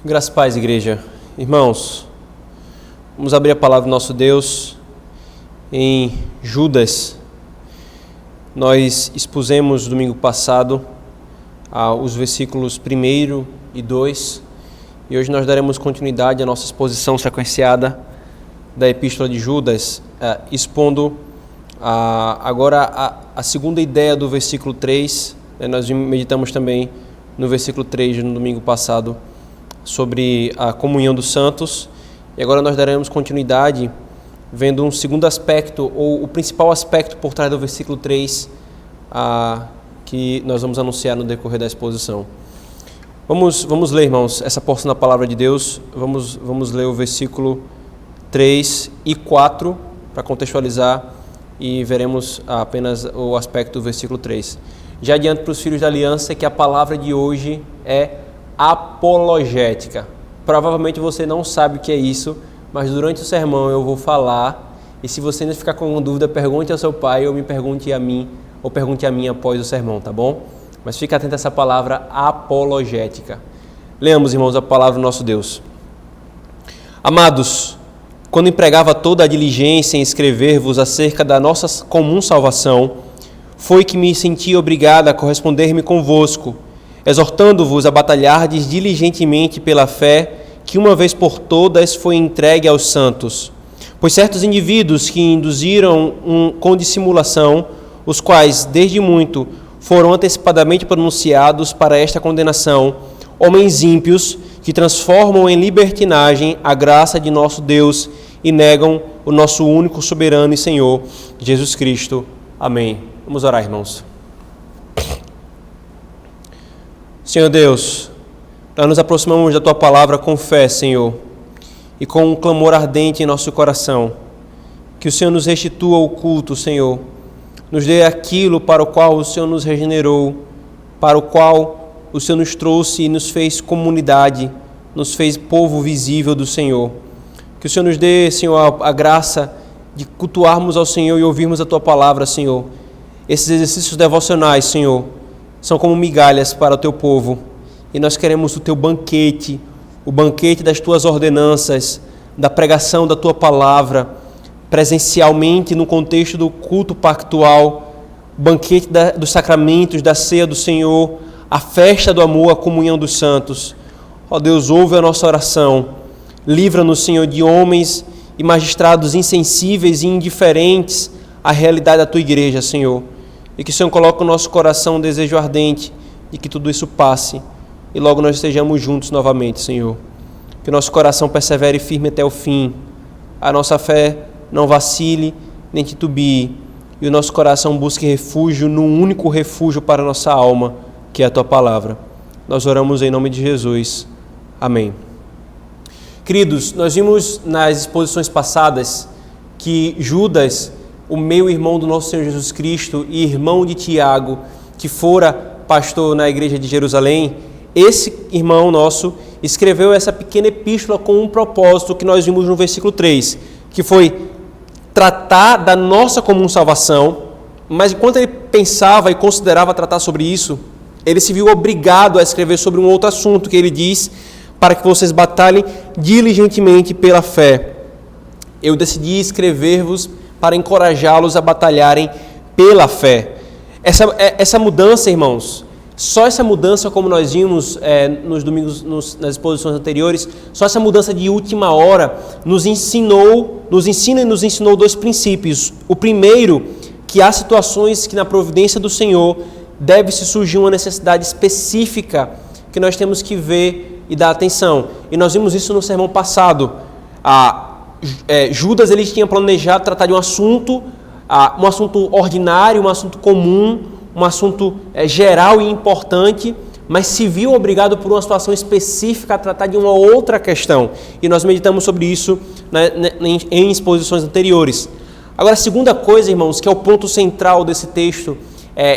Graças a paz, igreja. Irmãos, vamos abrir a palavra do nosso Deus em Judas. Nós expusemos domingo passado os versículos 1 e 2 e hoje nós daremos continuidade à nossa exposição sequenciada da Epístola de Judas, expondo agora a segunda ideia do versículo 3. Nós meditamos também no versículo 3 no domingo passado sobre a comunhão dos santos, e agora nós daremos continuidade vendo um segundo aspecto, ou o principal aspecto por trás do versículo 3, que nós vamos anunciar no decorrer da exposição. Vamos ler, irmãos, essa porção da palavra de Deus. Vamos ler o versículo 3 e 4 para contextualizar, e veremos apenas o aspecto do versículo 3. Já adianto para os filhos da aliança que a palavra de hoje é apologética. Provavelmente você não sabe o que é isso, mas durante o sermão eu vou falar, e se você ainda ficar com dúvida, pergunte ao seu pai ou me pergunte a mim, ou pergunte a mim após o sermão, tá bom? Mas fique atento a essa palavra apologética. Leamos, irmãos, a palavra do nosso Deus. Amados, quando empregava toda a diligência em escrever-vos acerca da nossa comum salvação, foi que me senti obrigado a corresponder-me convosco, exortando-vos a batalhardes diligentemente pela fé que uma vez por todas foi entregue aos santos. Pois certos indivíduos que induziram com dissimulação, os quais, desde muito, foram antecipadamente pronunciados para esta condenação, homens ímpios que transformam em libertinagem a graça de nosso Deus e negam o nosso único soberano e Senhor, Jesus Cristo. Amém. Vamos orar, irmãos. Senhor Deus, nós nos aproximamos da Tua Palavra com fé, Senhor, e com um clamor ardente em nosso coração. Que o Senhor nos restitua o culto, Senhor, nos dê aquilo para o qual o Senhor nos regenerou, para o qual o Senhor nos trouxe e nos fez comunidade, nos fez povo visível do Senhor. Que o Senhor nos dê, Senhor, a graça de cultuarmos ao Senhor e ouvirmos a Tua Palavra, Senhor. Esses exercícios devocionais, Senhor, são como migalhas para o Teu povo, e nós queremos o Teu banquete, o banquete das Tuas ordenanças, da pregação da Tua Palavra, presencialmente no contexto do culto pactual, o banquete dos sacramentos, da ceia do Senhor, a festa do amor, a comunhão dos santos. Ó Deus, ouve a nossa oração, livra-nos, Senhor, de homens e magistrados insensíveis e indiferentes à realidade da Tua igreja, Senhor. E que o Senhor coloque no nosso coração um desejo ardente de que tudo isso passe e logo nós estejamos juntos novamente, Senhor. Que o nosso coração persevere firme até o fim, a nossa fé não vacile nem titubie, e o nosso coração busque refúgio no único refúgio para a nossa alma, que é a Tua Palavra. Nós oramos em nome de Jesus. Amém. Queridos, nós vimos nas exposições passadas que Judas, o meio-irmão do nosso Senhor Jesus Cristo e irmão de Tiago, que fora pastor na igreja de Jerusalém, esse irmão nosso escreveu essa pequena epístola com um propósito que nós vimos no versículo 3, que foi tratar da nossa comum salvação, mas enquanto ele pensava e considerava tratar sobre isso, ele se viu obrigado a escrever sobre um outro assunto que ele diz, para que vocês batalhem diligentemente pela fé. Eu decidi escrever-vos para encorajá-los a batalharem pela fé. Essa mudança, irmãos, só essa mudança, como nós vimos nos domingos, nas exposições anteriores, só essa mudança de última hora nos ensina e nos ensinou dois princípios. O primeiro, que há situações que na providência do Senhor deve-se surgir uma necessidade específica que nós temos que ver e dar atenção. E nós vimos isso no sermão passado. Judas ele tinha planejado tratar de um assunto ordinário, um assunto comum, um assunto geral e importante, mas se viu obrigado por uma situação específica a tratar de uma outra questão. E nós meditamos sobre isso em exposições anteriores. Agora, a segunda coisa, irmãos, que é o ponto central desse texto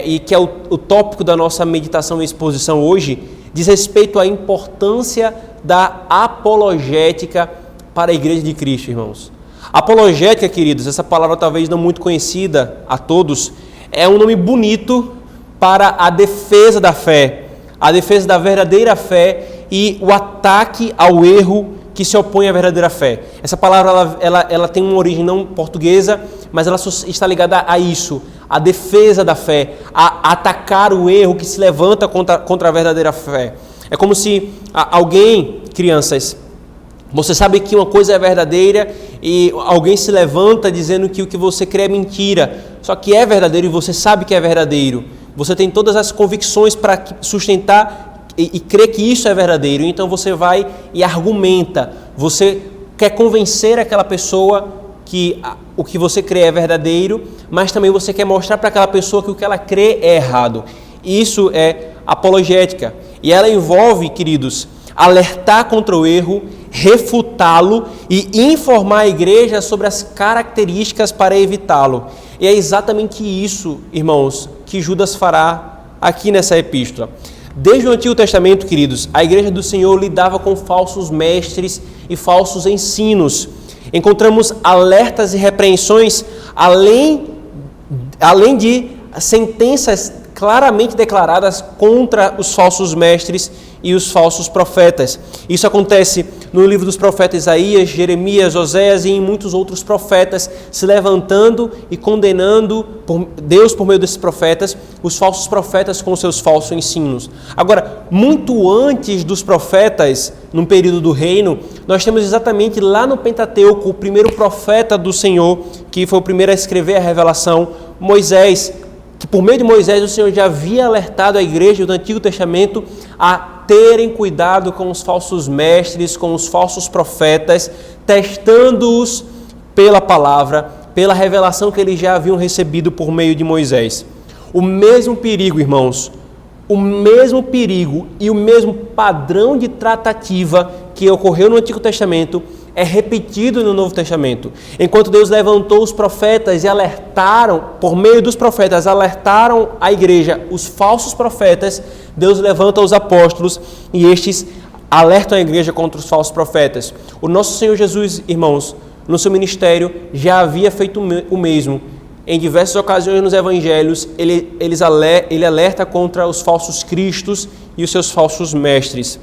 e que é o tópico da nossa meditação e exposição hoje, diz respeito à importância da apologética para a Igreja de Cristo, irmãos. Apologética, queridos, essa palavra talvez não muito conhecida a todos, é um nome bonito para a defesa da fé, a defesa da verdadeira fé e o ataque ao erro que se opõe à verdadeira fé. Essa palavra ela tem uma origem não portuguesa, mas ela está ligada a isso, a defesa da fé, a atacar o erro que se levanta contra a verdadeira fé. É como se alguém, crianças, você sabe que uma coisa é verdadeira e alguém se levanta dizendo que o que você crê é mentira, só que é verdadeiro e você sabe que é verdadeiro. Você tem todas as convicções para sustentar e crer que isso é verdadeiro, então você vai e argumenta, você quer convencer aquela pessoa que o que você crê é verdadeiro, mas também você quer mostrar para aquela pessoa que o que ela crê é errado. Isso é apologética, e ela envolve, queridos, alertar contra o erro, refutá-lo e informar a igreja sobre as características para evitá-lo. E é exatamente isso, irmãos, que Judas fará aqui nessa epístola. Desde o Antigo Testamento, queridos, a igreja do Senhor lidava com falsos mestres e falsos ensinos. Encontramos alertas e repreensões, além de sentenças claramente declaradas contra os falsos mestres e os falsos profetas. Isso acontece no livro dos profetas Isaías, Jeremias, Oséias e em muitos outros profetas, se levantando e condenando Deus por meio desses profetas, os falsos profetas com seus falsos ensinos. Agora, muito antes dos profetas, no período do reino, nós temos exatamente lá no Pentateuco, o primeiro profeta do Senhor, que foi o primeiro a escrever a revelação, Moisés, que por meio de Moisés o Senhor já havia alertado a igreja do Antigo Testamento a terem cuidado com os falsos mestres, com os falsos profetas, testando-os pela palavra, pela revelação que eles já haviam recebido por meio de Moisés. O mesmo perigo, irmãos, o mesmo perigo e o mesmo padrão de tratativa que ocorreu no Antigo Testamento é repetido no Novo Testamento. Enquanto Deus levantou os profetas e alertaram, por meio dos profetas, alertaram a igreja, os falsos profetas, Deus levanta os apóstolos e estes alertam a igreja contra os falsos profetas. O nosso Senhor Jesus, irmãos, no seu ministério, já havia feito o mesmo. Em diversas ocasiões nos evangelhos, ele alerta contra os falsos cristos e os seus falsos mestres.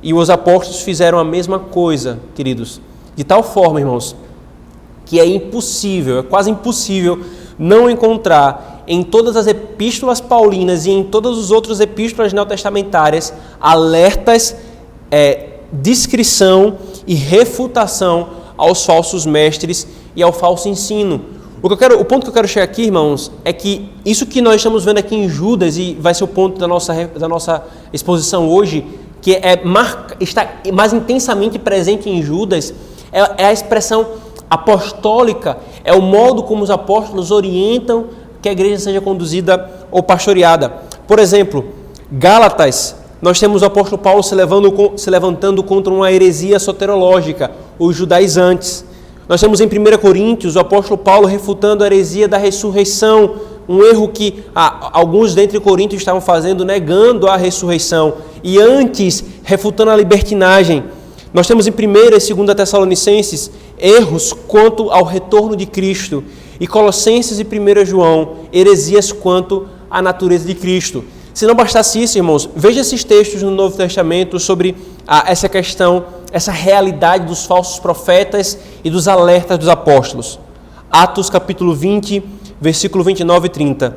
E os apóstolos fizeram a mesma coisa, queridos. De tal forma, irmãos, que é impossível, é quase impossível não encontrar em todas as epístolas paulinas e em todas as outras epístolas neotestamentárias alertas, descrição e refutação aos falsos mestres e ao falso ensino. O ponto que eu quero chegar aqui, irmãos, é que isso que nós estamos vendo aqui em Judas, e vai ser o ponto da nossa exposição hoje, que está mais intensamente presente em Judas, é a expressão apostólica, é o modo como os apóstolos orientam que a igreja seja conduzida ou pastoreada. Por exemplo, Gálatas, nós temos o apóstolo Paulo se levantando contra uma heresia soterológica, os judaizantes. Nós temos em 1 Coríntios o apóstolo Paulo refutando a heresia da ressurreição, um erro que alguns dentre Coríntios estavam fazendo, negando a ressurreição, e antes refutando a libertinagem. Nós temos em 1 e 2 Tessalonicenses erros quanto ao retorno de Cristo, e Colossenses e 1 João, heresias quanto à natureza de Cristo. Se não bastasse isso, irmãos, veja esses textos no Novo Testamento sobre essa questão, essa realidade dos falsos profetas e dos alertas dos apóstolos. Atos capítulo 20, versículo 29 e 30.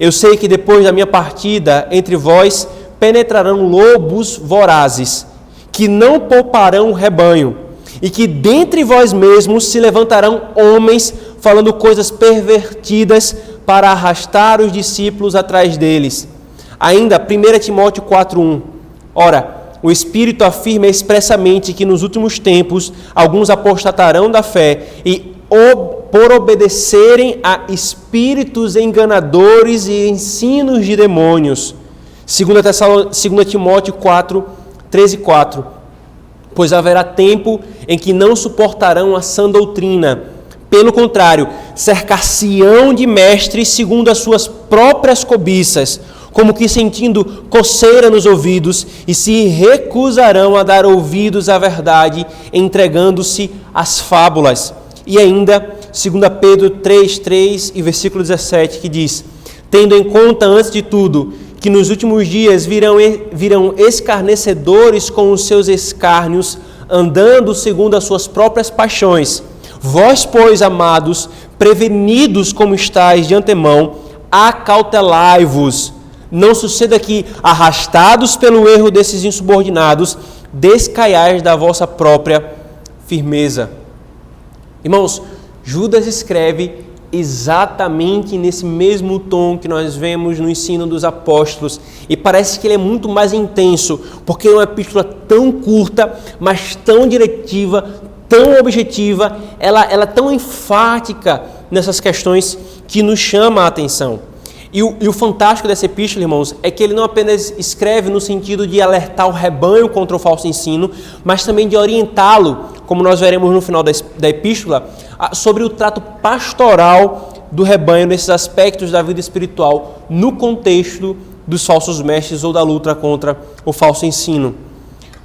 Eu sei que depois da minha partida entre vós penetrarão lobos vorazes, que não pouparão o rebanho, e que dentre vós mesmos se levantarão homens falando coisas pervertidas para arrastar os discípulos atrás deles. Ainda, 1 Timóteo 4:1. Ora, o Espírito afirma expressamente que nos últimos tempos alguns apostatarão da fé e por obedecerem a espíritos enganadores e ensinos de demônios. 2 Timóteo 4, 13 e 4. Pois haverá tempo em que não suportarão a sã doutrina. Pelo contrário, cercar-se-ão de mestres segundo as suas próprias cobiças, como que sentindo coceira nos ouvidos, e se recusarão a dar ouvidos à verdade, entregando-se às fábulas. E ainda, 2 Pedro 3:3 e versículo 17, que diz: tendo em conta, antes de tudo, que nos últimos dias virão escarnecedores com os seus escárnios, andando segundo as suas próprias paixões. Vós, pois, amados, prevenidos como estáis de antemão, acautelai-vos. Não suceda que, arrastados pelo erro desses insubordinados, descaiais da vossa própria firmeza. Irmãos, Judas escreve exatamente nesse mesmo tom que nós vemos no ensino dos apóstolos, e parece que ele é muito mais intenso, porque é uma epístola tão curta, mas tão diretiva, tão objetiva, ela é tão enfática nessas questões que nos chama a atenção. E o fantástico dessa epístola, irmãos, é que ele não apenas escreve no sentido de alertar o rebanho contra o falso ensino, mas também de orientá-lo, como nós veremos no final da epístola, sobre o trato pastoral do rebanho nesses aspectos da vida espiritual, no contexto dos falsos mestres ou da luta contra o falso ensino.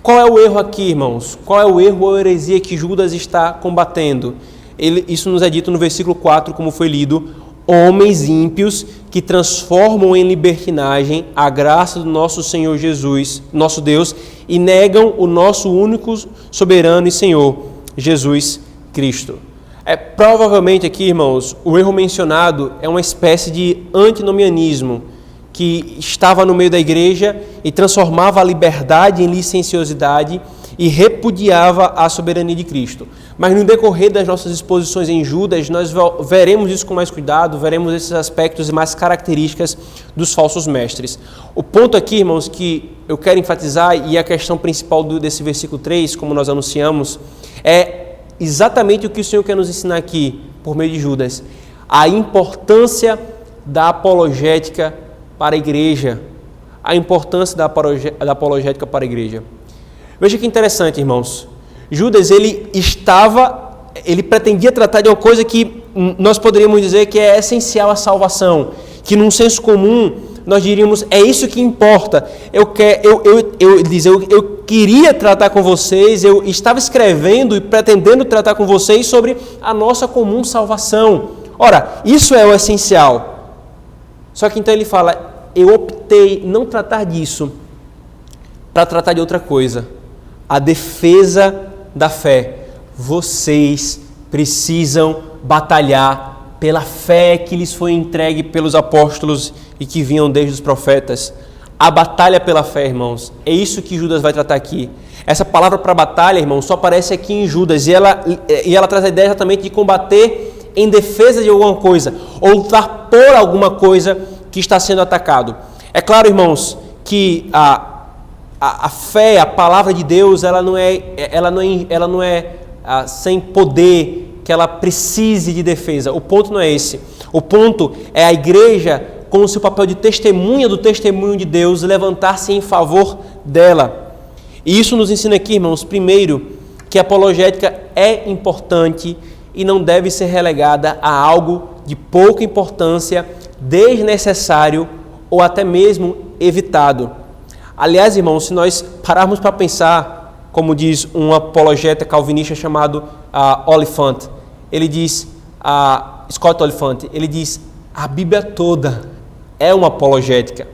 Qual é o erro aqui, irmãos? Qual é o erro ou a heresia que Judas está combatendo? Isso nos é dito no versículo 4, como foi lido: homens ímpios que transformam em libertinagem a graça do nosso Senhor Jesus, nosso Deus, e negam o nosso único soberano e Senhor, Jesus Cristo. Provavelmente aqui, irmãos, o erro mencionado é uma espécie de antinomianismo que estava no meio da igreja e transformava a liberdade em licenciosidade e repudiava a soberania de Cristo. Mas no decorrer das nossas exposições em Judas, nós veremos isso com mais cuidado, veremos esses aspectos e mais características dos falsos mestres. O ponto aqui, irmãos, que eu quero enfatizar, e a questão principal desse versículo 3, como nós anunciamos, é exatamente o que o Senhor quer nos ensinar aqui, por meio de Judas: a importância da apologética para a igreja. A importância da apologética para a igreja. Veja que interessante, irmãos. Judas, ele pretendia tratar de uma coisa que nós poderíamos dizer que é essencial à salvação, que num senso comum nós diríamos, é isso que importa. Eu queria tratar com vocês, eu estava escrevendo e pretendendo tratar com vocês sobre a nossa comum salvação. Ora, isso é o essencial. Só que então ele fala, eu optei não tratar disso para tratar de outra coisa. A defesa da fé. Vocês precisam batalhar pela fé que lhes foi entregue pelos apóstolos e que vinham desde os profetas. A batalha pela fé, irmãos, é isso que Judas vai tratar aqui. Essa palavra para batalha, irmãos, só aparece aqui em Judas, e ela traz a ideia exatamente de combater em defesa de alguma coisa, ou lutar por alguma coisa que está sendo atacado. É claro, irmãos, que a fé, a palavra de Deus, ela não é sem poder, que ela precise de defesa. O ponto não é esse. O ponto é a igreja, com o seu papel de testemunha do testemunho de Deus, levantar-se em favor dela. E isso nos ensina aqui, irmãos, primeiro, que a apologética é importante e não deve ser relegada a algo de pouca importância, desnecessário ou até mesmo evitado. Aliás, irmãos, se nós pararmos para pensar, como diz um apologeta calvinista chamado Oliphant, ele diz, Scott Oliphant, ele diz, a Bíblia toda é uma apologética.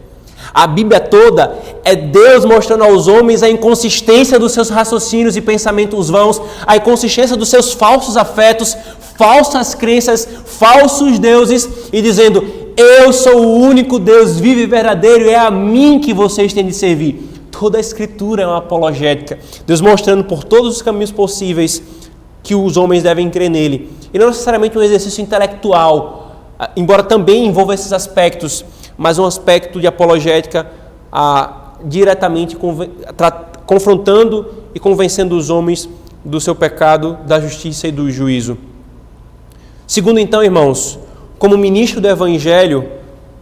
A Bíblia toda é Deus mostrando aos homens a inconsistência dos seus raciocínios e pensamentos vãos, a inconsistência dos seus falsos afetos, falsas crenças, falsos deuses, e dizendo, eu sou o único Deus vivo e verdadeiro, é a mim que vocês têm de servir. Toda a Escritura é uma apologética. Deus mostrando por todos os caminhos possíveis que os homens devem crer nele. E não necessariamente um exercício intelectual, embora também envolva esses aspectos, mas um aspecto de apologética diretamente confrontando e convencendo os homens do seu pecado, da justiça e do juízo. Segundo, então, irmãos, como ministro do Evangelho,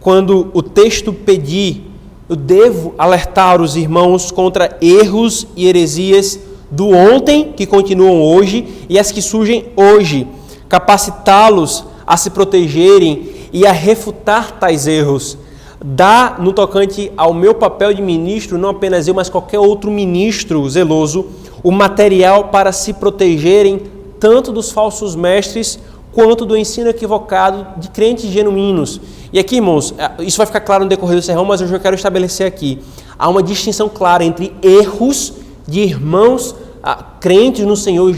quando o texto pedir, eu devo alertar os irmãos contra erros e heresias do ontem, que continuam hoje, e as que surgem hoje, capacitá-los a se protegerem e a refutar tais erros. Dá, no tocante ao meu papel de ministro, não apenas eu, mas qualquer outro ministro zeloso, o material para se protegerem tanto dos falsos mestres quanto do ensino equivocado de crentes genuínos. E aqui, irmãos, isso vai ficar claro no decorrer do sermão, mas eu já quero estabelecer aqui. Há uma distinção clara entre erros de irmãos crentes no Senhor,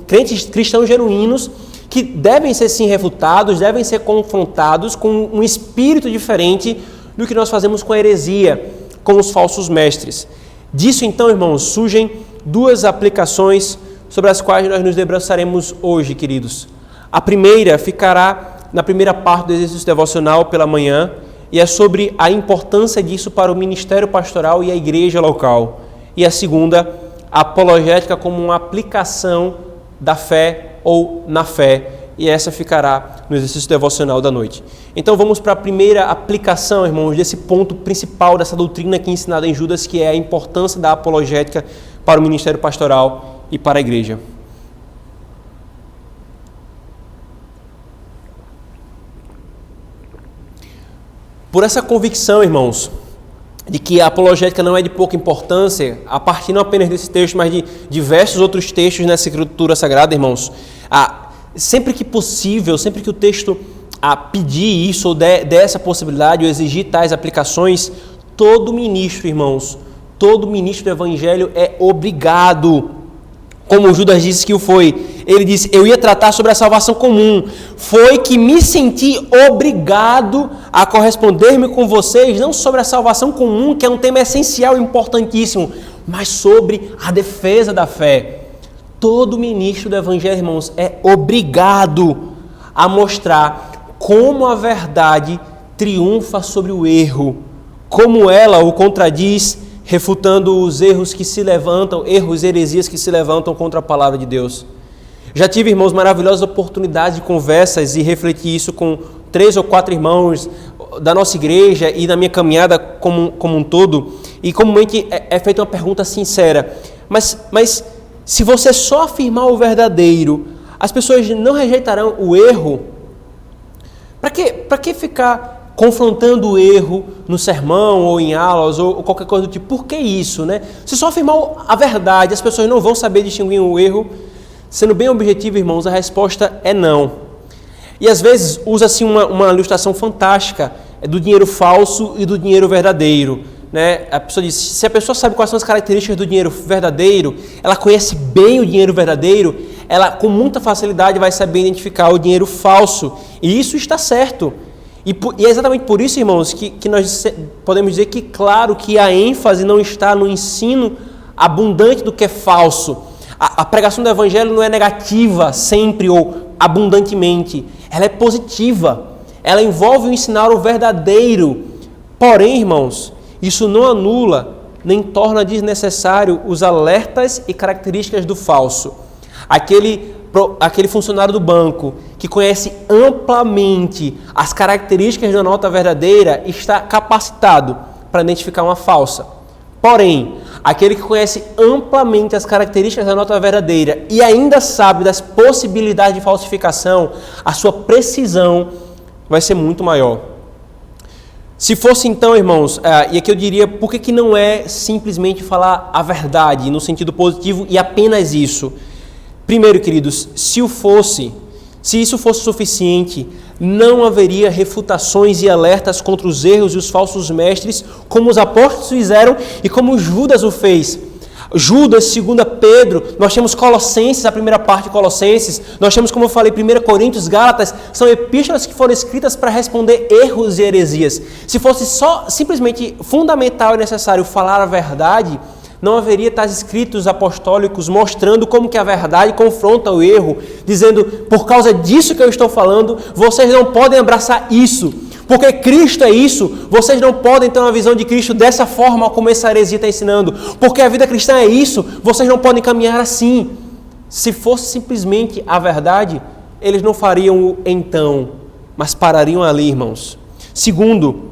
crentes cristãos genuínos, que devem ser sim refutados, devem ser confrontados com um espírito diferente do que nós fazemos com a heresia, com os falsos mestres. Disso então, irmãos, surgem duas aplicações sobre as quais nós nos debruçaremos hoje, queridos. A primeira ficará na primeira parte do exercício devocional pela manhã, e é sobre a importância disso para o ministério pastoral e a igreja local. E a segunda, a apologética como uma aplicação da fé ou na fé, e essa ficará no exercício devocional da noite. Então vamos para a primeira aplicação, irmãos, desse ponto principal dessa doutrina aqui ensinada em Judas, que é a importância da apologética para o ministério pastoral e para a igreja. Por essa convicção, irmãos, de que a apologética não é de pouca importância, a partir não apenas desse texto, mas de diversos outros textos nessa Escritura Sagrada, irmãos, sempre que possível, sempre que o texto pedir isso ou der essa possibilidade ou exigir tais aplicações, todo ministro, irmãos, todo ministro do Evangelho é obrigado, como Judas disse que o foi. Ele disse, eu ia tratar sobre a salvação comum. Foi que me senti obrigado a corresponder-me com vocês, não sobre a salvação comum, que é um tema essencial e importantíssimo, mas sobre a defesa da fé. Todo ministro do Evangelho, irmãos, é obrigado a mostrar como a verdade triunfa sobre o erro, como ela o contradiz, refutando os erros que se levantam, erros e heresias que se levantam contra a palavra de Deus. Já tive, irmãos, maravilhosas oportunidades de conversas e refletir isso com 3 ou 4 irmãos da nossa igreja e na minha caminhada como um todo, e comumente é feita uma pergunta sincera, mas se você só afirmar o verdadeiro, as pessoas não rejeitarão o erro? Para que ficar confrontando o erro no sermão ou em aulas ou qualquer coisa do tipo? Por que isso, né? Se só afirmar a verdade, as pessoas não vão saber distinguir o erro. Sendo bem objetivo, irmãos, a resposta é não. E às vezes usa-se uma ilustração fantástica do dinheiro falso e do dinheiro verdadeiro, né? A pessoa diz, se a pessoa sabe quais são as características do dinheiro verdadeiro, ela conhece bem o dinheiro verdadeiro, ela com muita facilidade vai saber identificar o dinheiro falso. E isso está certo. E é exatamente por isso, irmãos, que nós podemos dizer que, claro, que a ênfase não está no ensino abundante do que é falso. A pregação do Evangelho não é negativa sempre ou abundantemente. Ela é positiva. Ela envolve o ensinar o verdadeiro. Porém, irmãos, isso não anula nem torna desnecessário os alertas e características do falso. Aquele funcionário do banco que conhece amplamente as características da nota verdadeira está capacitado para identificar uma falsa. Porém, aquele que conhece amplamente as características da nota verdadeira e ainda sabe das possibilidades de falsificação, a sua precisão vai ser muito maior. Se fosse então, irmãos, e aqui eu diria, por que não é simplesmente falar a verdade no sentido positivo e apenas isso? Primeiro, queridos, se isso fosse suficiente, não haveria refutações e alertas contra os erros e os falsos mestres, como os apóstolos fizeram e como Judas o fez. Judas, 2 Pedro, nós temos Colossenses, a primeira parte de Colossenses, nós temos, como eu falei, 1 Coríntios, Gálatas, são epístolas que foram escritas para responder erros e heresias. Se fosse só simplesmente fundamental e necessário falar a verdade, não haveria tais escritos apostólicos mostrando como que a verdade confronta o erro, dizendo, por causa disso que eu estou falando, vocês não podem abraçar isso, porque Cristo é isso, vocês não podem ter uma visão de Cristo dessa forma como essa heresia está ensinando, porque a vida cristã é isso, vocês não podem caminhar assim. Se fosse simplesmente a verdade, eles não fariam o então, mas parariam ali, irmãos. Segundo,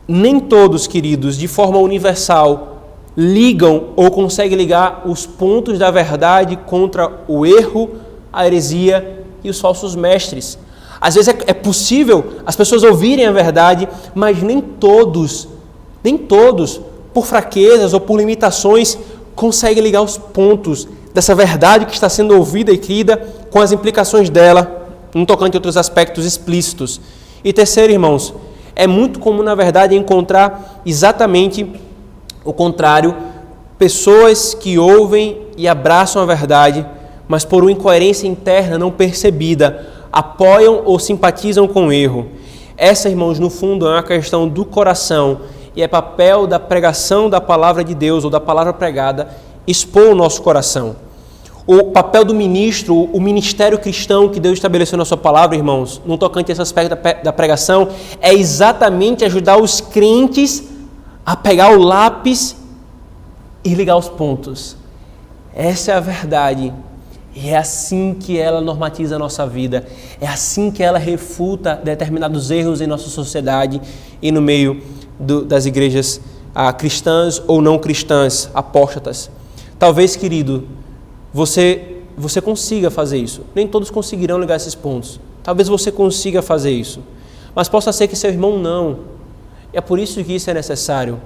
nem todos, queridos, de forma universal, ligam ou conseguem ligar os pontos da verdade contra o erro, a heresia e os falsos mestres. Às vezes é possível as pessoas ouvirem a verdade, mas nem todos, por fraquezas ou por limitações, conseguem ligar os pontos dessa verdade que está sendo ouvida e crida com as implicações dela no tocante a outros aspectos explícitos. E terceiro, irmãos, é muito comum, na verdade, encontrar exatamente o contrário, pessoas que ouvem e abraçam a verdade, mas por uma incoerência interna não percebida, apoiam ou simpatizam com o erro. Essa, irmãos, no fundo é uma questão do coração e é papel da pregação da palavra de Deus ou da palavra pregada expor o nosso coração. O papel do ministro, o ministério cristão que Deus estabeleceu na sua palavra, irmãos, no tocante a esse aspecto da pregação, é exatamente ajudar os crentes a pegar o lápis e ligar os pontos. Essa é a verdade. E é assim que ela normatiza a nossa vida. É assim que ela refuta determinados erros em nossa sociedade e no meio das igrejas cristãs ou não cristãs, apóstatas. Talvez, querido, você consiga fazer isso. Nem todos conseguirão ligar esses pontos. Talvez você consiga fazer isso. Mas possa ser que seu irmão não. É por isso que isso é necessário.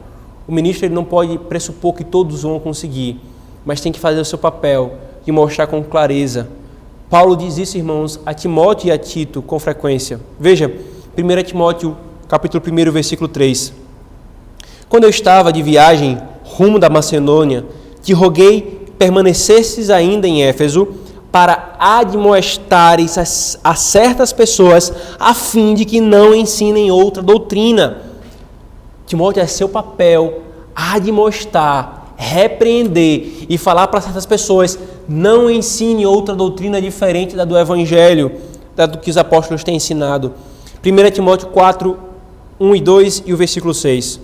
O ministro ele não pode pressupor que todos vão conseguir, mas tem que fazer o seu papel de mostrar com clareza. Paulo diz isso, irmãos, a Timóteo e a Tito com frequência. Veja, 1 Timóteo, capítulo 1, versículo 3. Quando eu estava de viagem rumo da Macedônia, te roguei permanecesses ainda em Éfeso para admoestares a certas pessoas a fim de que não ensinem outra doutrina. Timóteo, é seu papel admoestar, repreender e falar para certas pessoas: não ensine outra doutrina diferente da do Evangelho, da do que os apóstolos têm ensinado. 1 Timóteo 4, 1 e 2 e o versículo 6.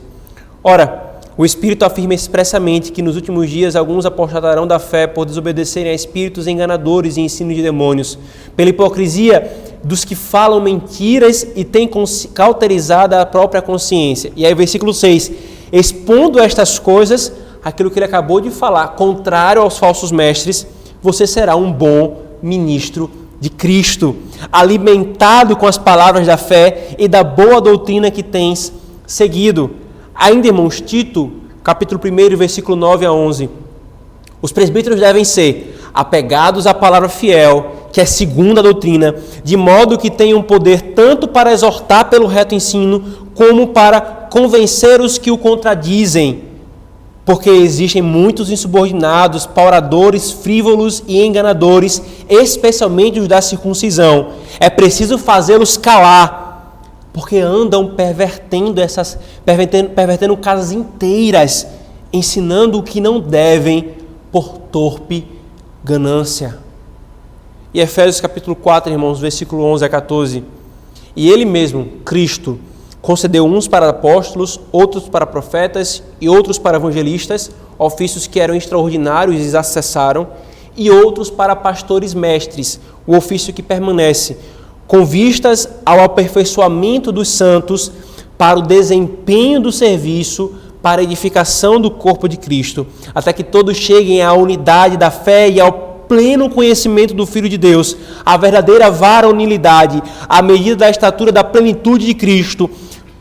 Ora, o Espírito afirma expressamente que nos últimos dias alguns apostatarão da fé por desobedecerem a espíritos enganadores e ensino de demônios, pela hipocrisia dos que falam mentiras e têm cauterizado a própria consciência. E aí versículo 6, expondo estas coisas, aquilo que ele acabou de falar, contrário aos falsos mestres, você será um bom ministro de Cristo, alimentado com as palavras da fé e da boa doutrina que tens seguido. Ainda, irmãos, Tito, capítulo 1, versículo 9 a 11. Os presbíteros devem ser apegados à palavra fiel, que é segundo a doutrina, de modo que tenham poder tanto para exortar pelo reto ensino, como para convencer os que o contradizem. Porque existem muitos insubordinados, pauradores, frívolos e enganadores, especialmente os da circuncisão. É preciso fazê-los calar, porque andam pervertendo casas inteiras, ensinando o que não devem por torpe ganância. E Efésios capítulo 4, irmãos, versículo 11 a 14. E ele mesmo, Cristo, concedeu uns para apóstolos, outros para profetas e outros para evangelistas, ofícios que eram extraordinários e eles acessaram, e outros para pastores mestres, o ofício que permanece, com vistas ao aperfeiçoamento dos santos, para o desempenho do serviço, para a edificação do corpo de Cristo, até que todos cheguem à unidade da fé e ao pleno conhecimento do Filho de Deus, a verdadeira varonilidade, à medida da estatura da plenitude de Cristo,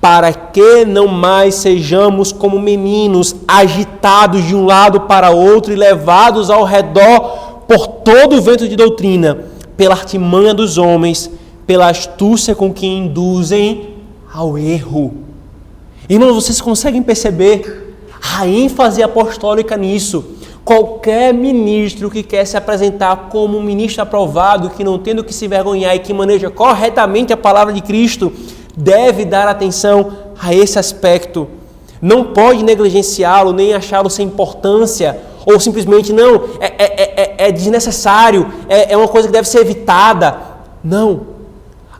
para que não mais sejamos como meninos, agitados de um lado para outro e levados ao redor por todo o vento de doutrina, pela artimanha dos homens, pela astúcia com que induzem ao erro. Irmãos, vocês conseguem perceber a ênfase apostólica nisso? Qualquer ministro que quer se apresentar como um ministro aprovado, que não tem do que se vergonhar e que maneja corretamente a palavra de Cristo, deve dar atenção a esse aspecto. Não pode negligenciá-lo, nem achá-lo sem importância, ou simplesmente não, é desnecessário, é uma coisa que deve ser evitada. Não.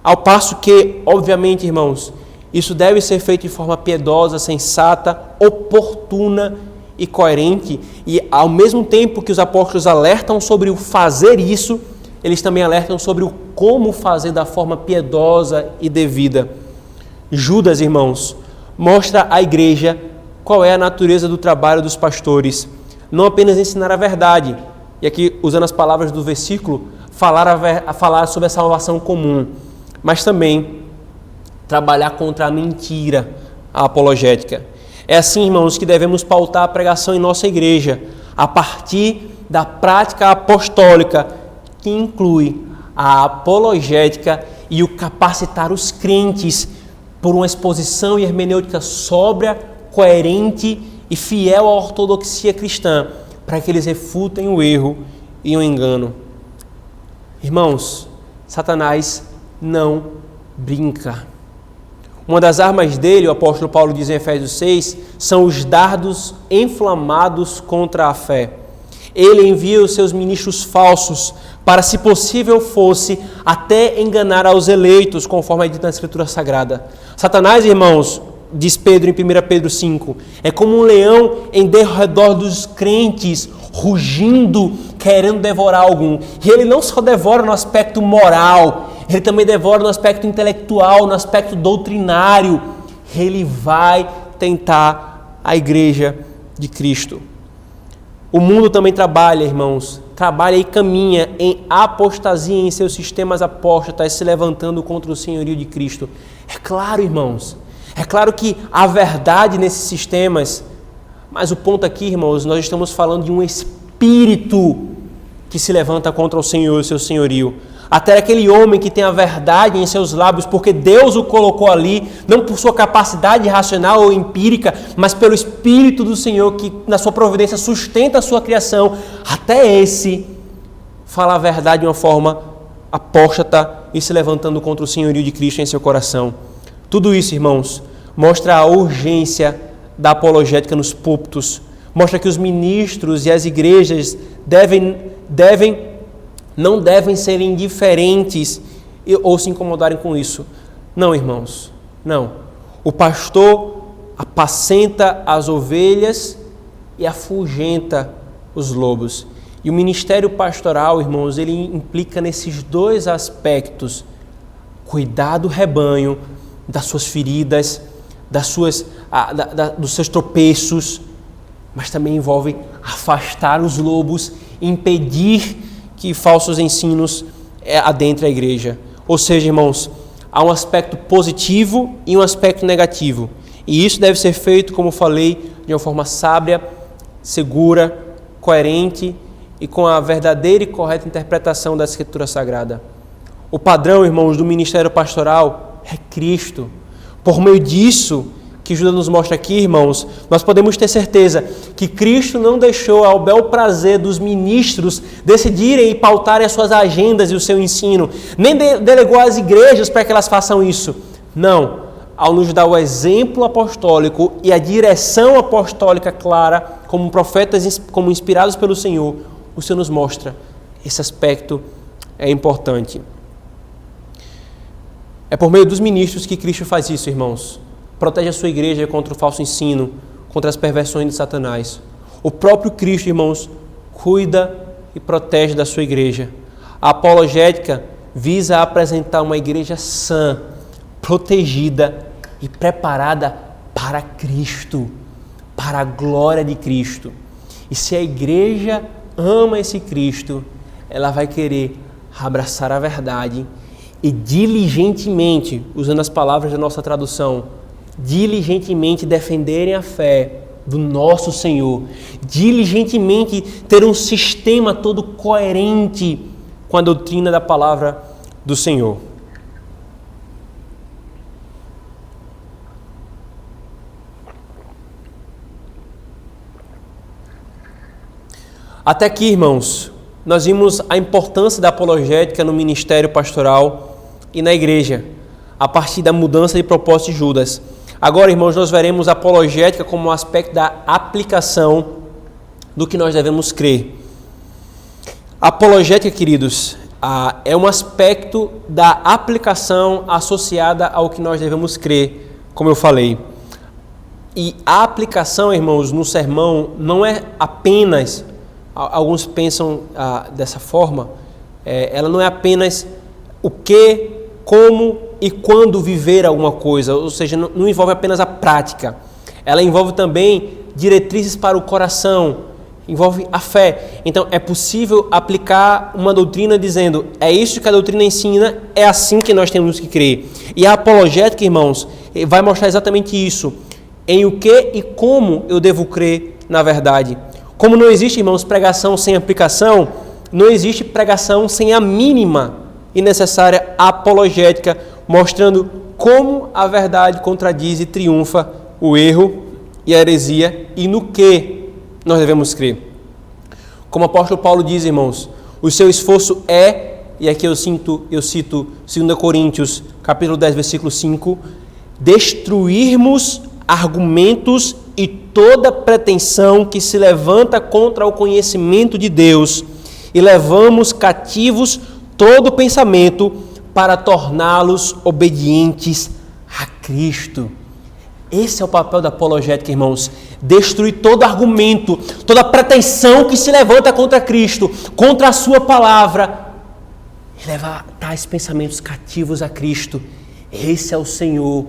Ao passo que, obviamente, irmãos, isso deve ser feito de forma piedosa, sensata, oportuna e coerente. E ao mesmo tempo que os apóstolos alertam sobre o fazer isso, eles também alertam sobre o como fazer da forma piedosa e devida. Judas, irmãos, mostra à igreja qual é a natureza do trabalho dos pastores. Não apenas ensinar a verdade, e aqui, usando as palavras do versículo, falar sobre a salvação comum, mas também trabalhar contra a mentira, a apologética. É assim, irmãos, que devemos pautar a pregação em nossa igreja, a partir da prática apostólica, que inclui a apologética e o capacitar os crentes por uma exposição e hermenêutica sóbria, coerente e fiel à ortodoxia cristã, para que eles refutem o erro e o engano. Irmãos, Satanás não brinca. Uma das armas dele, o apóstolo Paulo diz em Efésios 6, são os dardos inflamados contra a fé. Ele envia os seus ministros falsos para, se possível fosse, até enganar aos eleitos, conforme é dito na Escritura Sagrada. Satanás, irmãos, diz Pedro em 1 Pedro 5, é como um leão em derredor dos crentes, rugindo, querendo devorar algum. E ele não só devora no aspecto moral, ele também devora no aspecto intelectual, no aspecto doutrinário. Ele vai tentar a igreja de Cristo. O mundo também trabalha, irmãos, trabalha e caminha em apostasia em seus sistemas apóstatas, se levantando contra o senhorio de Cristo. É claro, irmãos, é claro que há verdade nesses sistemas, mas o ponto aqui, irmãos, nós estamos falando de um espírito que se levanta contra o Senhor e o seu senhorio. Até aquele homem que tem a verdade em seus lábios, porque Deus o colocou ali, não por sua capacidade racional ou empírica, mas pelo Espírito do Senhor, que na sua providência sustenta a sua criação, até esse fala a verdade de uma forma apóstata e se levantando contra o senhorio de Cristo em seu coração. Tudo isso, irmãos, mostra a urgência da apologética nos púlpitos, mostra que os ministros e as igrejas não devem ser indiferentes ou se incomodarem com isso. Não, irmãos, não. O pastor apacenta as ovelhas e afugenta os lobos. E o ministério pastoral, irmãos, ele implica nesses dois aspectos: cuidar do rebanho, das suas feridas, dos seus tropeços, mas também envolve afastar os lobos, impedir que falsos ensinos adentrem a igreja. Ou seja, irmãos, há um aspecto positivo e um aspecto negativo. E isso deve ser feito, como falei, de uma forma sábia, segura, coerente e com a verdadeira e correta interpretação da Escritura Sagrada. O padrão, irmãos, do ministério pastoral é Cristo. Por meio disso que Judas nos mostra aqui, irmãos, nós podemos ter certeza que Cristo não deixou ao bel prazer dos ministros decidirem e pautarem as suas agendas e o seu ensino, nem delegou às igrejas para que elas façam isso. Não, ao nos dar o exemplo apostólico e a direção apostólica clara, como profetas, como inspirados pelo Senhor, o Senhor nos mostra esse aspecto é importante. É por meio dos ministros que Cristo faz isso, irmãos. Protege a sua igreja contra o falso ensino, contra as perversões de Satanás. O próprio Cristo, irmãos, cuida e protege da sua igreja. A apologética visa apresentar uma igreja sã, protegida e preparada para Cristo, para a glória de Cristo. E se a igreja ama esse Cristo, ela vai querer abraçar a verdade e diligentemente, usando as palavras da nossa tradução, diligentemente defenderem a fé do nosso Senhor, diligentemente ter um sistema todo coerente com a doutrina da palavra do Senhor. Até aqui, irmãos, nós vimos a importância da apologética no ministério pastoral e na igreja, a partir da mudança de propósito de Judas. Agora, irmãos, nós veremos a apologética como um aspecto da aplicação do que nós devemos crer. A apologética, queridos, é um aspecto da aplicação associada ao que nós devemos crer, como eu falei. E a aplicação, irmãos, no sermão não é apenas, alguns pensam dessa forma, ela não é apenas o que, como e quando viver alguma coisa, ou seja, não envolve apenas a prática. Ela envolve também diretrizes para o coração, envolve a fé. Então, é possível aplicar uma doutrina dizendo, é isso que a doutrina ensina, é assim que nós temos que crer. E a apologética, irmãos, vai mostrar exatamente isso, em o que e como eu devo crer na verdade. Como não existe, irmãos, pregação sem aplicação, não existe pregação sem a mínima e necessária apologética, mostrando como a verdade contradiz e triunfa o erro e a heresia e no que nós devemos crer. Como o apóstolo Paulo diz, irmãos, o seu esforço é, e aqui eu cito 2 Coríntios, capítulo 10, versículo 5, destruirmos argumentos e toda pretensão que se levanta contra o conhecimento de Deus e levamos cativos todo pensamento para torná-los obedientes a Cristo. Esse é o papel da apologética, irmãos. Destruir todo argumento, toda pretensão que se levanta contra Cristo, contra a sua palavra, e levar tais pensamentos cativos a Cristo. Esse é o Senhor.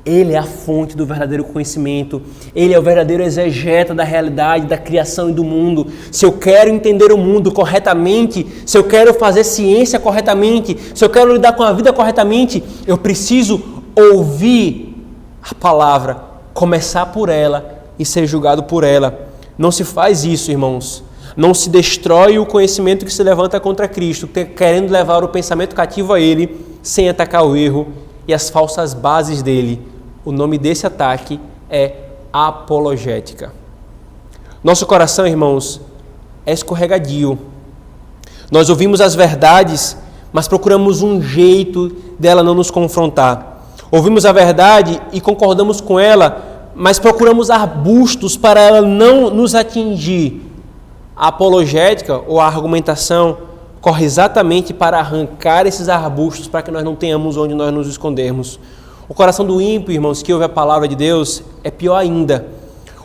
Ele é a fonte do verdadeiro conhecimento. Ele é o verdadeiro exegeta da realidade, da criação e do mundo. Se eu quero entender o mundo corretamente, se eu quero fazer ciência corretamente, se eu quero lidar com a vida corretamente, eu preciso ouvir a palavra, começar por ela e ser julgado por ela. Não se faz isso, irmãos. Não se destrói o conhecimento que se levanta contra Cristo, querendo levar o pensamento cativo a Ele, sem atacar o erro e as falsas bases dele. O nome desse ataque é apologética. Nosso coração, irmãos, é escorregadio. Nós ouvimos as verdades, mas procuramos um jeito dela não nos confrontar. Ouvimos a verdade e concordamos com ela, mas procuramos arbustos para ela não nos atingir. A apologética ou a argumentação corre exatamente para arrancar esses arbustos para que nós não tenhamos onde nós nos escondermos. O coração do ímpio, irmãos, que ouve a palavra de Deus, é pior ainda.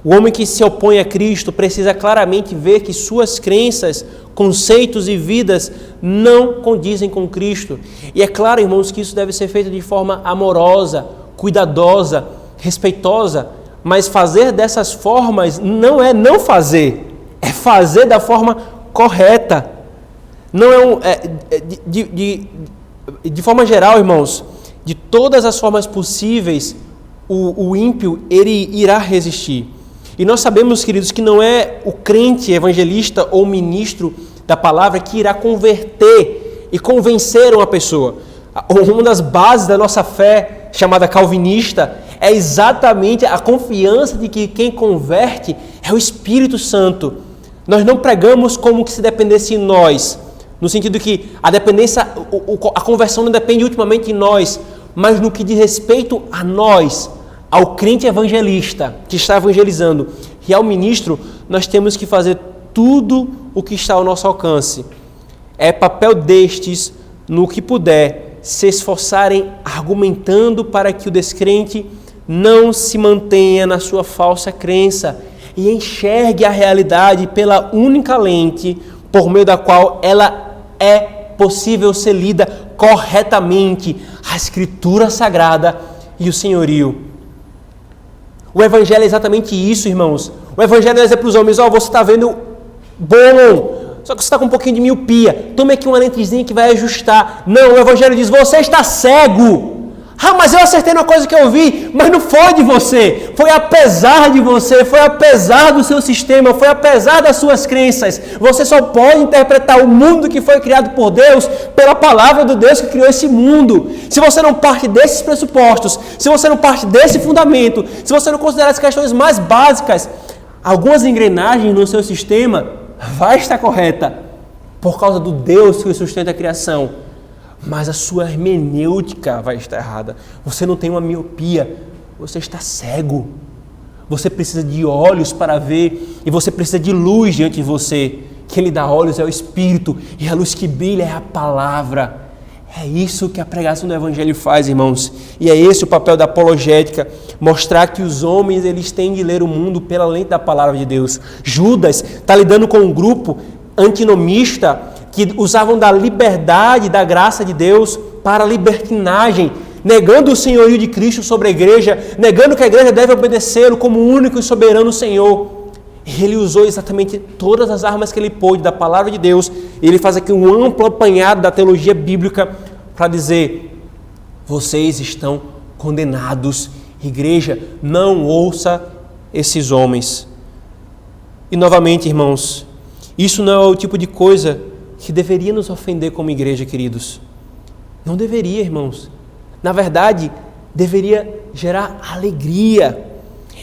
O homem que se opõe a Cristo precisa claramente ver que suas crenças, conceitos e vidas não condizem com Cristo. E é claro, irmãos, que isso deve ser feito de forma amorosa, cuidadosa, respeitosa, mas fazer dessas formas não é não fazer, é fazer da forma correta. Não de forma geral, irmãos, de todas as formas possíveis, o ímpio ele irá resistir. E nós sabemos, queridos, que não é o crente evangelista ou ministro da palavra que irá converter e convencer uma pessoa. Uma das bases da nossa fé, chamada calvinista, é exatamente a confiança de que quem converte é o Espírito Santo. Nós não pregamos como que se dependesse de nós, no sentido que a conversão não depende ultimamente de nós, mas no que diz respeito a nós, ao crente evangelista que está evangelizando e ao ministro, nós temos que fazer tudo o que está ao nosso alcance. É papel destes, no que puder, se esforçarem argumentando para que o descrente não se mantenha na sua falsa crença e enxergue a realidade pela única lente por meio da qual ela é possível ser lida corretamente, a Escritura Sagrada e o Senhorio. O Evangelho é exatamente isso, irmãos. O Evangelho é dizer para os homens, você está vendo bom, só que você está com um pouquinho de miopia. Tome aqui uma lentezinha que vai ajustar. Não, o Evangelho diz, você está cego. Mas eu acertei numa coisa que eu vi, mas não foi de você. Foi apesar de você, foi apesar do seu sistema, foi apesar das suas crenças. Você só pode interpretar o mundo que foi criado por Deus pela palavra do Deus que criou esse mundo. Se você não parte desses pressupostos, se você não parte desse fundamento, se você não considerar as questões mais básicas, algumas engrenagens no seu sistema vai estar correta por causa do Deus que sustenta a criação. Mas a sua hermenêutica vai estar errada. Você não tem uma miopia, você está cego. Você precisa de olhos para ver e você precisa de luz diante de você. Quem lhe dá olhos é o Espírito e a luz que brilha é a palavra. É isso que a pregação do Evangelho faz, irmãos. E é esse o papel da apologética, mostrar que os homens eles têm de ler o mundo pela lente da palavra de Deus. Judas está lidando com um grupo antinomista que usavam da liberdade, da graça de Deus para a libertinagem, negando o senhorio de Cristo sobre a igreja, negando que a igreja deve obedecê-lo como único e soberano Senhor. Ele usou exatamente todas as armas que ele pôde da palavra de Deus, e ele faz aqui um amplo apanhado da teologia bíblica para dizer, vocês estão condenados, igreja, não ouça esses homens. E novamente, irmãos, isso não é o tipo de coisa que deveria nos ofender como igreja, queridos. Não deveria, irmãos. Na verdade, deveria gerar alegria.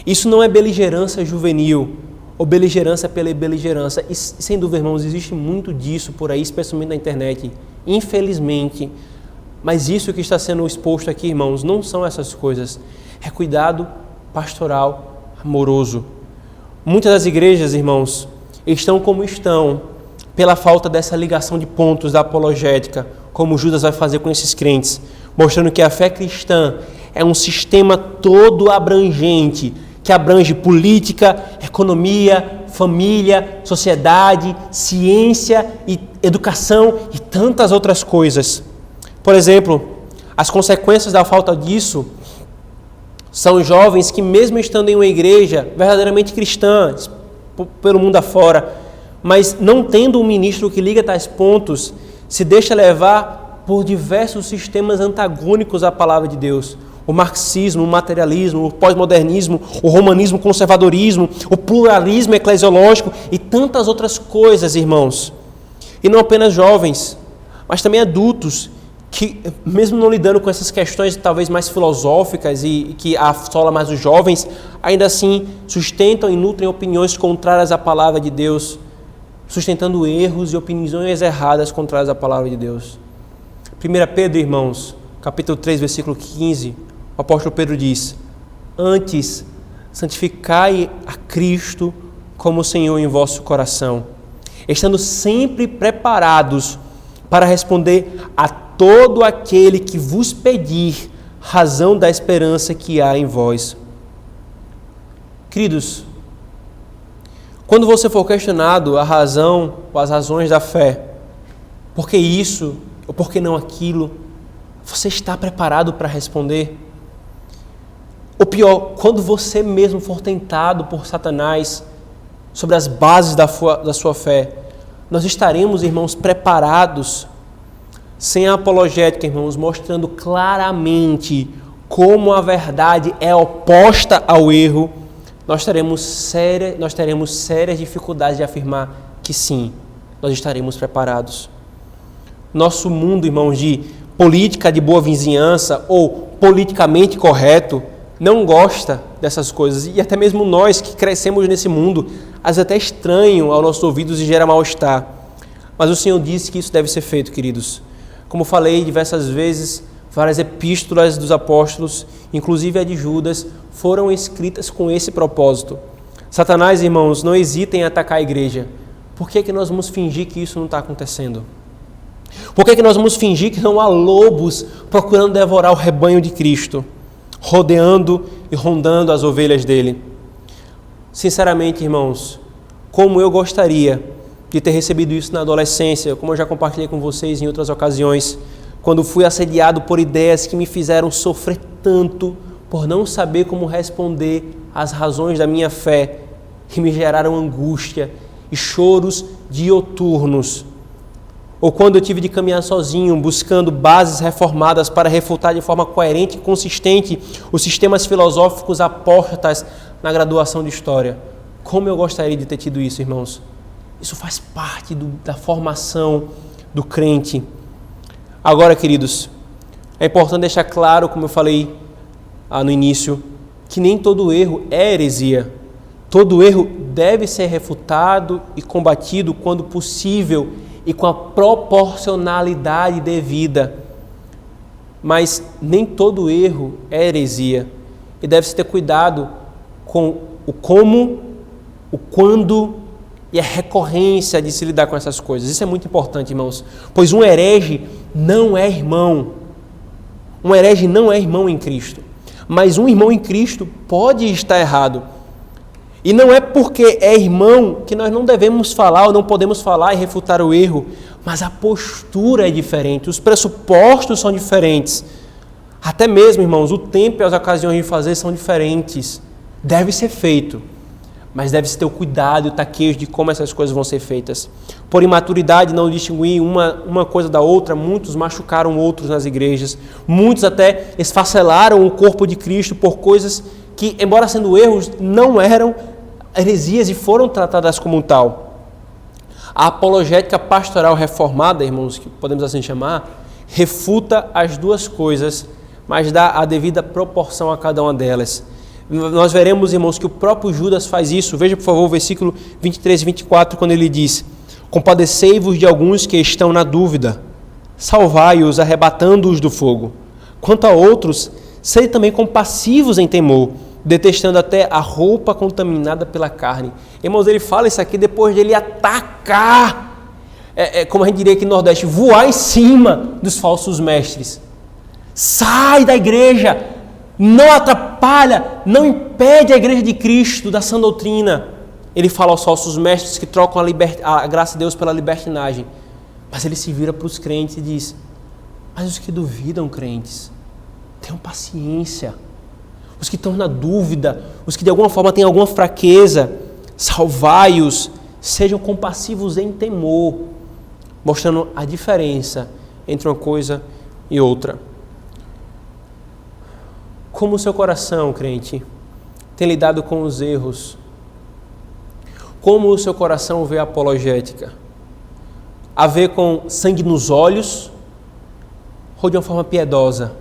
Isso não é beligerância juvenil, ou beligerância pela beligerância. E, sem dúvida, irmãos, existe muito disso por aí, especialmente na internet, infelizmente. Mas isso que está sendo exposto aqui, irmãos, não são essas coisas. É cuidado pastoral amoroso. Muitas das igrejas, irmãos, estão como estão pela falta dessa ligação de pontos da apologética, como Judas vai fazer com esses crentes, mostrando que a fé cristã é um sistema todo abrangente, que abrange política, economia, família, sociedade, ciência e educação e tantas outras coisas. Por exemplo, as consequências da falta disso são jovens que, mesmo estando em uma igreja verdadeiramente cristã, pelo mundo afora, mas não tendo um ministro que liga tais pontos, se deixa levar por diversos sistemas antagônicos à palavra de Deus. O marxismo, o materialismo, o pós-modernismo, o romanismo, o conservadorismo, o pluralismo eclesiológico e tantas outras coisas, irmãos. E não apenas jovens, mas também adultos, que mesmo não lidando com essas questões talvez mais filosóficas e que assolam mais os jovens, ainda assim sustentam e nutrem opiniões contrárias à palavra de Deus, sustentando erros e opiniões erradas contrárias à palavra de Deus. 1 Pedro, irmãos, capítulo 3, versículo 15, o apóstolo Pedro diz: antes, santificai a Cristo como Senhor em vosso coração, estando sempre preparados para responder a todo aquele que vos pedir razão da esperança que há em vós. Queridos, quando você for questionado a razão ou as razões da fé, por que isso ou por que não aquilo, você está preparado para responder? Ou pior, quando você mesmo for tentado por Satanás sobre as bases da sua fé, nós estaremos, irmãos, preparados, sem a apologética, irmãos, mostrando claramente como a verdade é oposta ao erro, nós teremos sérias dificuldades de afirmar que sim, nós estaremos preparados. Nosso mundo, irmãos, de política de boa vizinhança ou politicamente correto, não gosta dessas coisas. E até mesmo nós que crescemos nesse mundo, às vezes até estranho aos nossos ouvidos e gera mal-estar. Mas o Senhor disse que isso deve ser feito, queridos. Como falei diversas vezes, várias epístolas dos apóstolos, inclusive a de Judas, foram escritas com esse propósito. Satanás, irmãos, não hesita em atacar a igreja. Por que nós vamos fingir que isso não está acontecendo? Por que nós vamos fingir que não há lobos procurando devorar o rebanho de Cristo, rodeando e rondando as ovelhas dele? Sinceramente, irmãos, como eu gostaria de ter recebido isso na adolescência, como eu já compartilhei com vocês em outras ocasiões, quando fui assediado por ideias que me fizeram sofrer tanto por não saber como responder às razões da minha fé, que me geraram angústia e choros dioturnos. Ou quando eu tive de caminhar sozinho, buscando bases reformadas para refutar de forma coerente e consistente os sistemas filosóficos apostas na graduação de História. Como eu gostaria de ter tido isso, irmãos. Isso faz parte da formação do crente. Agora, queridos, é importante deixar claro, como eu falei no início, que nem todo erro é heresia. Todo erro deve ser refutado e combatido quando possível e com a proporcionalidade devida. Mas nem todo erro é heresia. E deve-se ter cuidado com o como, o quando e a recorrência de se lidar com essas coisas. Isso é muito importante, irmãos. Pois um herege não é irmão. Um herege não é irmão em Cristo. Mas um irmão em Cristo pode estar errado. E não é porque é irmão que nós não devemos falar ou não podemos falar e refutar o erro, mas a postura é diferente, os pressupostos são diferentes. Até mesmo, irmãos, o tempo e as ocasiões de fazer são diferentes. Deve ser feito, mas deve-se ter o cuidado e o taquejo de como essas coisas vão ser feitas. Por imaturidade, não distinguir uma coisa da outra, muitos machucaram outros nas igrejas, muitos até esfacelaram o corpo de Cristo por coisas que, embora sendo erros, não eram heresias e foram tratadas como tal. A apologética pastoral reformada, irmãos, que podemos assim chamar, refuta as duas coisas, mas dá a devida proporção a cada uma delas. Nós veremos, irmãos, que o próprio Judas faz isso. Veja, por favor, o versículo 23 e 24, quando ele diz: compadecei-vos de alguns que estão na dúvida, salvai-os, arrebatando-os do fogo. Quanto a outros, sede também compassivos em temor, detestando até a roupa contaminada pela carne. Irmãos, ele fala isso aqui depois de ele atacar, como a gente diria aqui no Nordeste, voar em cima dos falsos mestres. Sai da igreja, não atrapalha, não impede a igreja de Cristo da sã doutrina. Ele fala aos falsos mestres que trocam a graça de Deus pela libertinagem. Mas ele se vira para os crentes e diz: mas os que duvidam, crentes, tenham paciência. Os que estão na dúvida, os que de alguma forma têm alguma fraqueza, salvai-os, sejam compassivos em temor, mostrando a diferença entre uma coisa e outra. Como o seu coração, crente, tem lidado com os erros? Como o seu coração vê a apologética? A ver com sangue nos olhos ou de uma forma piedosa?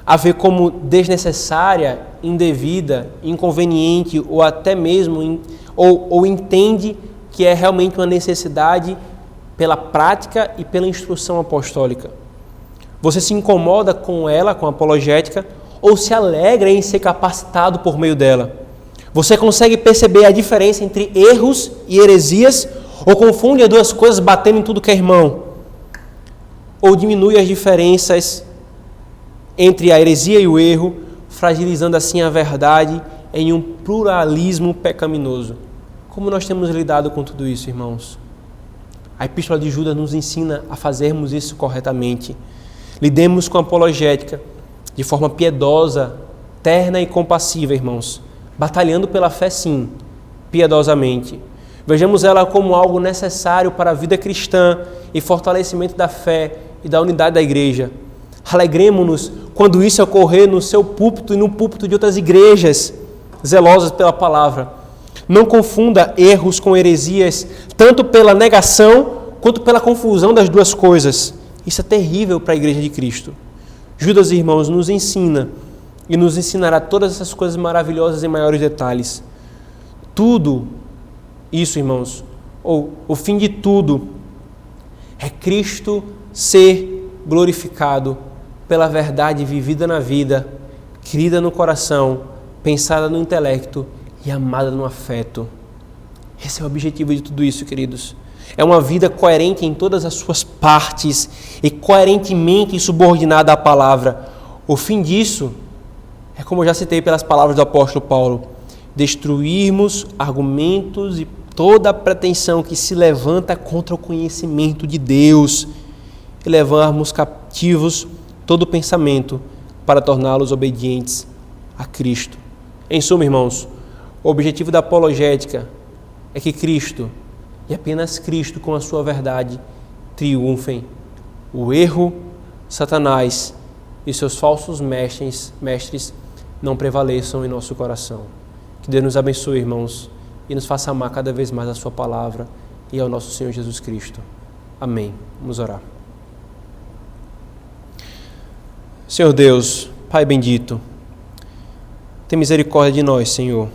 A ver como desnecessária, indevida, inconveniente ou até mesmo ou entende que é realmente uma necessidade pela prática e pela instrução apostólica? Você se incomoda com ela, com a apologética, ou se alegra em ser capacitado por meio dela? Você consegue perceber a diferença entre erros e heresias, ou confunde as duas coisas batendo em tudo que é irmão? Ou diminui as diferenças entre a heresia e o erro, fragilizando assim a verdade em um pluralismo pecaminoso? Como nós temos lidado com tudo isso, irmãos? A Epístola de Judas nos ensina a fazermos isso corretamente. Lidemos com a apologética de forma piedosa, terna e compassiva, irmãos, batalhando pela fé, sim, piedosamente. Vejamos ela como algo necessário para a vida cristã e fortalecimento da fé e da unidade da igreja. Alegremos-nos quando isso ocorrer no seu púlpito e no púlpito de outras igrejas zelosas pela palavra. Não confunda erros com heresias, tanto pela negação quanto pela confusão das duas coisas. Isso é terrível para a igreja de Cristo. Judas, irmãos, nos ensina e nos ensinará todas essas coisas maravilhosas em maiores detalhes. Tudo isso, irmãos, ou o fim de tudo, é Cristo ser glorificado pela verdade vivida na vida, querida no coração, pensada no intelecto e amada no afeto. Esse é o objetivo de tudo isso, queridos. É uma vida coerente em todas as suas partes e coerentemente subordinada à palavra. O fim disso é, como eu já citei pelas palavras do apóstolo Paulo, destruirmos argumentos e toda a pretensão que se levanta contra o conhecimento de Deus e levarmos cativos todo pensamento para torná-los obedientes a Cristo. Em suma, irmãos, o objetivo da apologética é que Cristo, e apenas Cristo com a sua verdade, triunfem. O erro, Satanás e seus falsos mestres não prevaleçam em nosso coração. Que Deus nos abençoe, irmãos, e nos faça amar cada vez mais a sua palavra e ao nosso Senhor Jesus Cristo. Amém. Vamos orar. Senhor Deus, Pai bendito, tem misericórdia de nós, Senhor.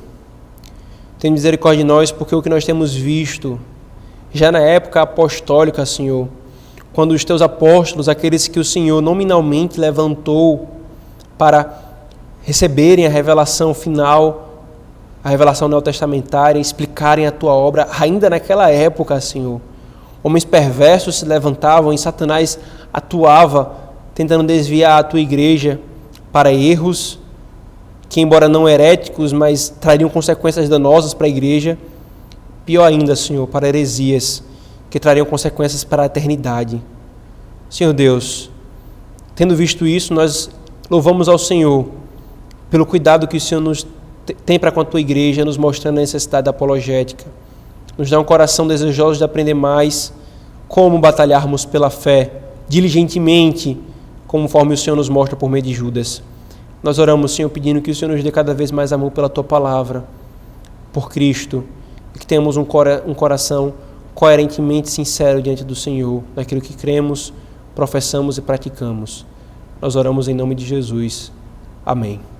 Tem misericórdia de nós porque o que nós temos visto já na época apostólica, Senhor, quando os teus apóstolos, aqueles que o Senhor nominalmente levantou para receberem a revelação final, a revelação neotestamentária, explicarem a tua obra, ainda naquela época, Senhor, homens perversos se levantavam e Satanás atuava tentando desviar a tua igreja para erros que, embora não heréticos, mas trariam consequências danosas para a igreja. Pior ainda, Senhor, para heresias que trariam consequências para a eternidade. Senhor Deus, tendo visto isso, nós louvamos ao Senhor pelo cuidado que o Senhor nos tem para com a tua igreja, nos mostrando a necessidade da apologética. Nos dá um coração desejoso de aprender mais como batalharmos pela fé, diligentemente, conforme o Senhor nos mostra por meio de Judas. Nós oramos, Senhor, pedindo que o Senhor nos dê cada vez mais amor pela tua palavra, por Cristo, e que tenhamos um coração coerentemente sincero diante do Senhor, naquilo que cremos, professamos e praticamos. Nós oramos em nome de Jesus. Amém.